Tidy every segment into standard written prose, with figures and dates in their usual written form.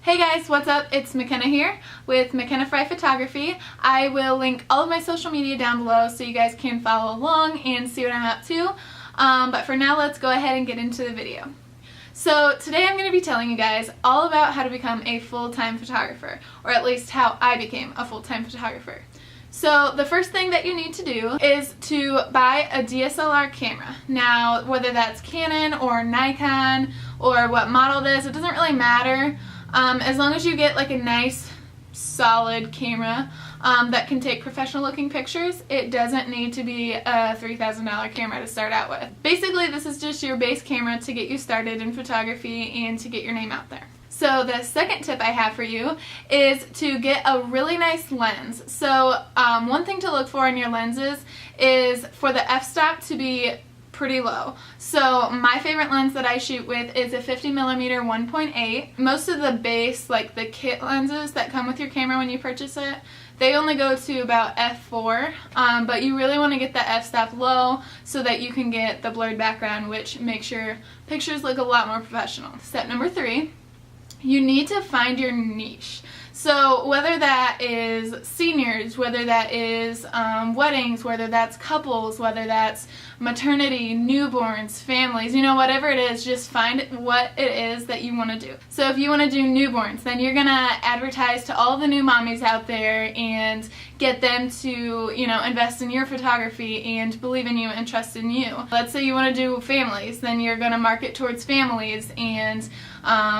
Hey guys, what's up? It's McKenna here with McKenna Fry Photography. I will link all of my social media down below so you guys can follow along and see what I'm up to. But for now, let's go ahead and get into the video. So today I'm going to be telling you guys all about how to become a full-time photographer, or at least how I became a full-time photographer. So the first thing that you need to do is to buy a DSLR camera. Now, whether that's Canon or Nikon or what model it is, it doesn't really matter. As long as you get like a nice solid camera that can take professional looking pictures, it doesn't need to be a $3,000 camera to start out with. Basically, this is just your base camera to get you started in photography and to get your name out there. So the second tip I have for you is to get a really nice lens. So one thing to look for in your lenses is for the f-stop to be pretty low. So my favorite lens that I shoot with is a 50mm 1.8. Most of the base, like the kit lenses that come with your camera when you purchase it, they only go to about f4, but you really want to get that f-stop low so that you can get the blurred background, which makes your pictures look a lot more professional. Step number 3, you need to find your niche. So whether that is seniors, whether that is weddings, whether that's couples, whether that's maternity, newborns, families, you know, whatever it is, just find what it is that you want to do. So if you want to do newborns, then you're going to advertise to all the new mommies out there and get them to, you know, invest in your photography and believe in you and trust in you. Let's say you want to do families, then you're going to market towards families and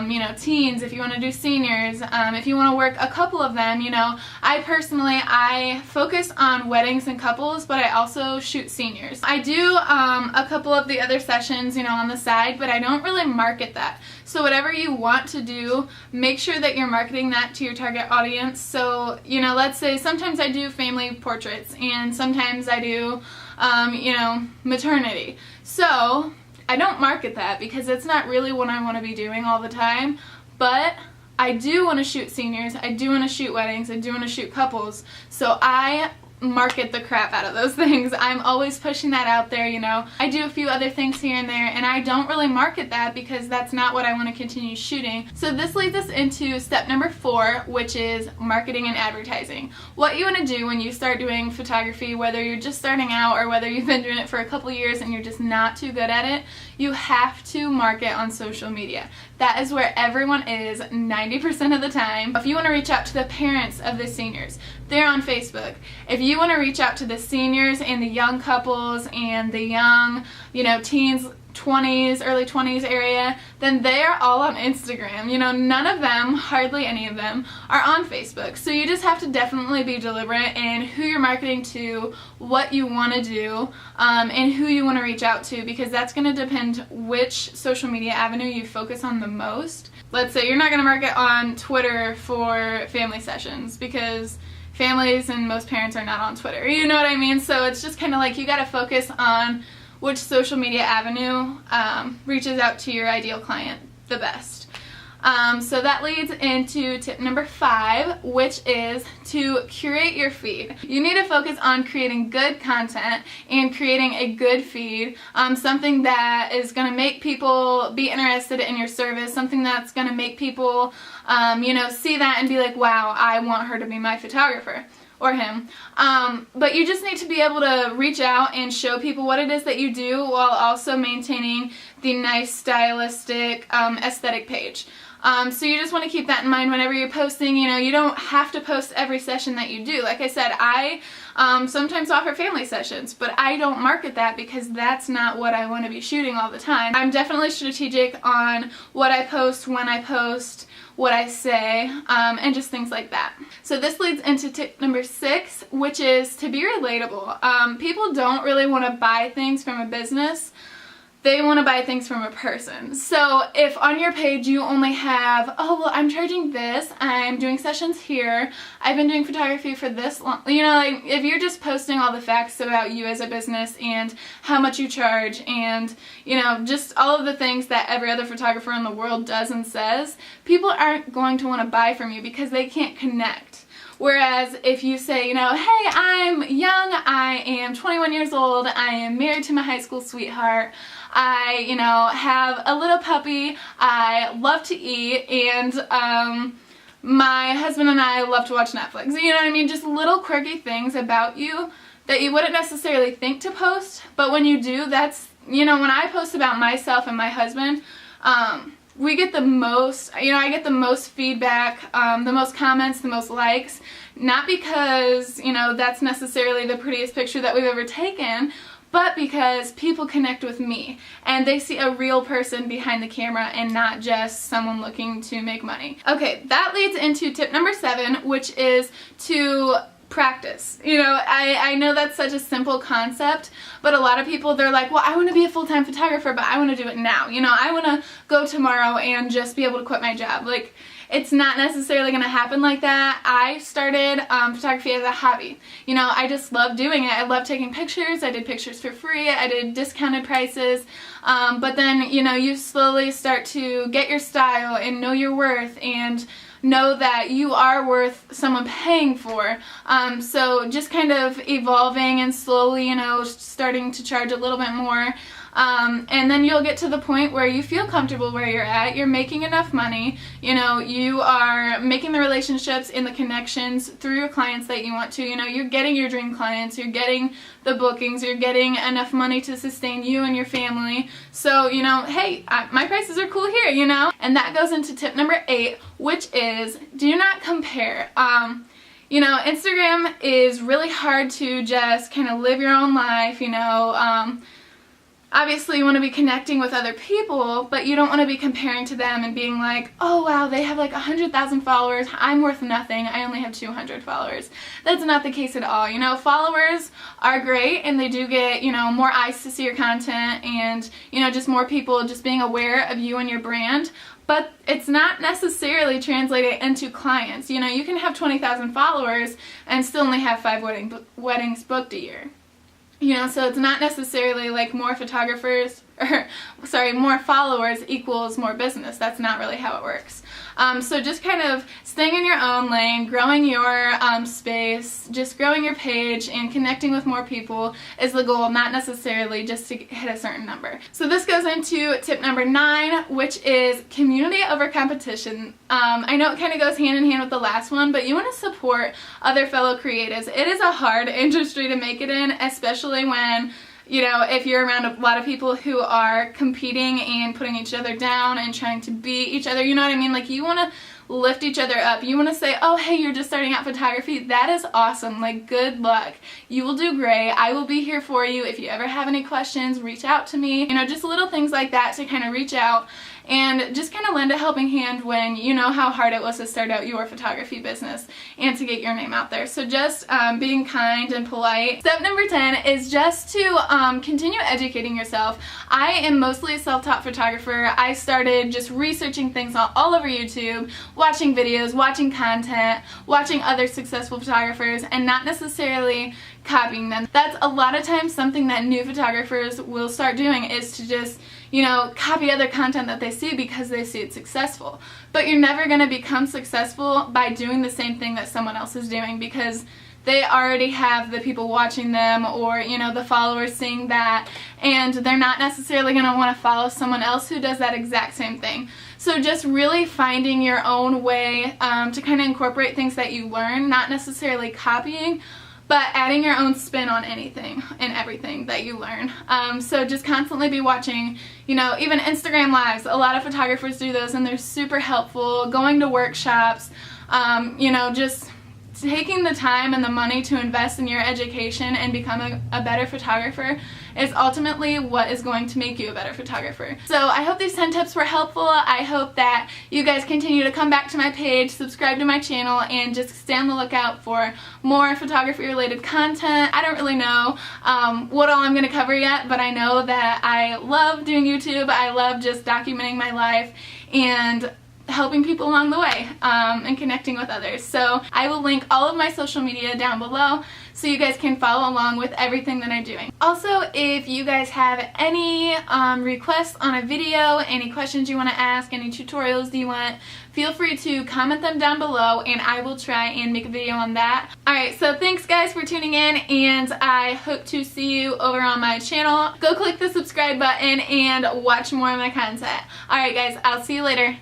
you know, teens, if you want to do seniors, if you want to work a couple of them, you know. I focus on weddings and couples, but I also shoot seniors. I do a couple of the other sessions, you know, on the side, but I don't really market that. So whatever you want to do, make sure that you're marketing that to your target audience. So, you know, let's say sometimes I do family portraits and sometimes I do, you know, maternity. So I don't market that because it's not really what I want to be doing all the time, but I do want to shoot seniors, I do want to shoot weddings, I do want to shoot couples, so I market the crap out of those things. I'm always pushing that out there, you know. I do a few other things here and there, and I don't really market that because that's not what I want to continue shooting. So this leads us into step number 4, which is marketing and advertising. What you want to do when you start doing photography, whether you're just starting out or whether you've been doing it for a couple years and you're just not too good at it, you have to market on social media. That is where everyone is 90% of the time. If you want to reach out to the parents of the seniors, they're on Facebook. If you want to reach out to the seniors and the young couples and the young, you know, teens, 20s, early 20s area, then they are all on Instagram. You know, none of them, hardly any of them, are on Facebook. So you just have to definitely be deliberate in who you're marketing to, what you want to do, and who you want to reach out to, because that's going to depend which social media avenue you focus on the most. Let's say you're not going to market on Twitter for family sessions because families and most parents are not on Twitter. You know what I mean? So it's just kind of like you got to focus on which social media avenue reaches out to your ideal client the best. So that leads into tip number 5, which is to curate your feed. You need to focus on creating good content and creating a good feed, something that is going to make people be interested in your service, something that's going to make people, you know, see that and be like, wow, I want her to be my photographer. Or him. But you just need to be able to reach out and show people what it is that you do while also maintaining the nice stylistic aesthetic page. So you just want to keep that in mind whenever you're posting. You know, you don't have to post every session that you do. Like I said, I sometimes offer family sessions, but I don't market that because that's not what I want to be shooting all the time. I'm definitely strategic on what I post, when I post, what I say, and just things like that. So this leads into tip number 6, which is to be relatable. People don't really want to buy things from a business. They want to buy things from a person. So if on your page you only have, oh, well, I'm charging this, I'm doing sessions here, I've been doing photography for this long, you know, like if you're just posting all the facts about you as a business and how much you charge and, you know, just all of the things that every other photographer in the world does and says, people aren't going to want to buy from you because they can't connect. Whereas if you say, you know, hey, I'm young, I am 21 years old, I am married to my high school sweetheart, I, you know, have a little puppy, I love to eat, and my husband and I love to watch Netflix. You know what I mean? Just little quirky things about you that you wouldn't necessarily think to post, but when you do, that's, you know, when I post about myself and my husband, we get the most, you know, I get the most feedback, the most comments, the most likes, not because, you know, that's necessarily the prettiest picture that we've ever taken, but because people connect with me and they see a real person behind the camera and not just someone looking to make money. Okay, that leads into tip number 7, which is to practice. You know, I know that's such a simple concept, but a lot of people, they're like, well, I want to be a full-time photographer, but I want to do it now. You know, I want to go tomorrow and just be able to quit my job. Like, it's not necessarily going to happen like that. I started photography as a hobby. You know, I just love doing it. I love taking pictures. I did pictures for free. I did discounted prices. But then, you know, you slowly start to get your style and know your worth and know that you are worth someone paying for. So just kind of evolving and slowly, you know, starting to charge a little bit more. And then you'll get to the point where you feel comfortable where you're at, you're making enough money, you know, you are making the relationships and the connections through your clients that you want to, you know, you're getting your dream clients, you're getting the bookings, you're getting enough money to sustain you and your family. So, you know, hey, my prices are cool here, you know? And that goes into tip number 8, which is do not compare. You know, Instagram is really hard to just kind of live your own life, you know, obviously you want to be connecting with other people, but you don't want to be comparing to them and being like, oh wow, they have like 100,000 followers, I'm worth nothing, I only have 200 followers. That's not the case at all. You know, followers are great and they do get, you know, more eyes to see your content and, you know, just more people just being aware of you and your brand. But it's not necessarily translated into clients. You know, you can have 20,000 followers and still only have 5 weddings booked a year. You know, so it's not necessarily like more photographers, or sorry, more followers equals more business. That's not really how it works. So just kind of staying in your own lane, growing your space, just growing your page and connecting with more people is the goal, not necessarily just to hit a certain number. So this goes into tip number 9, which is community over competition. I know it kind of goes hand in hand with the last one, but you want to support other fellow creatives. It is a hard industry to make it in, especially when, you know, if you're around a lot of people who are competing and putting each other down and trying to beat each other, you know what I mean? Like, you want to lift each other up. You want to say, oh, hey, you're just starting out photography. That is awesome. Like, good luck. You will do great. I will be here for you. If you ever have any questions, reach out to me. You know, just little things like that to kind of reach out and just kind of lend a helping hand when you know how hard it was to start out your photography business and to get your name out there. So just being kind and polite. Step number 10 is just to continue educating yourself. I am mostly a self-taught photographer. I started just researching things all over YouTube, watching videos, watching content, watching other successful photographers, and not necessarily copying them. That's a lot of times something that new photographers will start doing, is to just, you know, copy other content that they see because they see it successful. But you're never going to become successful by doing the same thing that someone else is doing, because they already have the people watching them, or, you know, the followers seeing that, and they're not necessarily going to want to follow someone else who does that exact same thing. So just really finding your own way to kind of incorporate things that you learn, not necessarily copying, but adding your own spin on anything and everything that you learn. So just constantly be watching, you know, even Instagram Lives. A lot of photographers do those and they're super helpful. Going to workshops, you know, just taking the time and the money to invest in your education and become a better photographer is ultimately what is going to make you a better photographer. So I hope these 10 tips were helpful. I hope that you guys continue to come back to my page, subscribe to my channel, and just stay on the lookout for more photography related content. I don't really know what all I'm going to cover yet, but I know that I love doing YouTube. I love just documenting my life, and helping people along the way and connecting with others. So I will link all of my social media down below so you guys can follow along with everything that I'm doing. Also, if you guys have any requests on a video, any questions you want to ask, any tutorials you want, feel free to comment them down below and I will try and make a video on that. Alright, so thanks guys for tuning in, and I hope to see you over on my channel. Go click the subscribe button and watch more of my content. Alright guys, I'll see you later.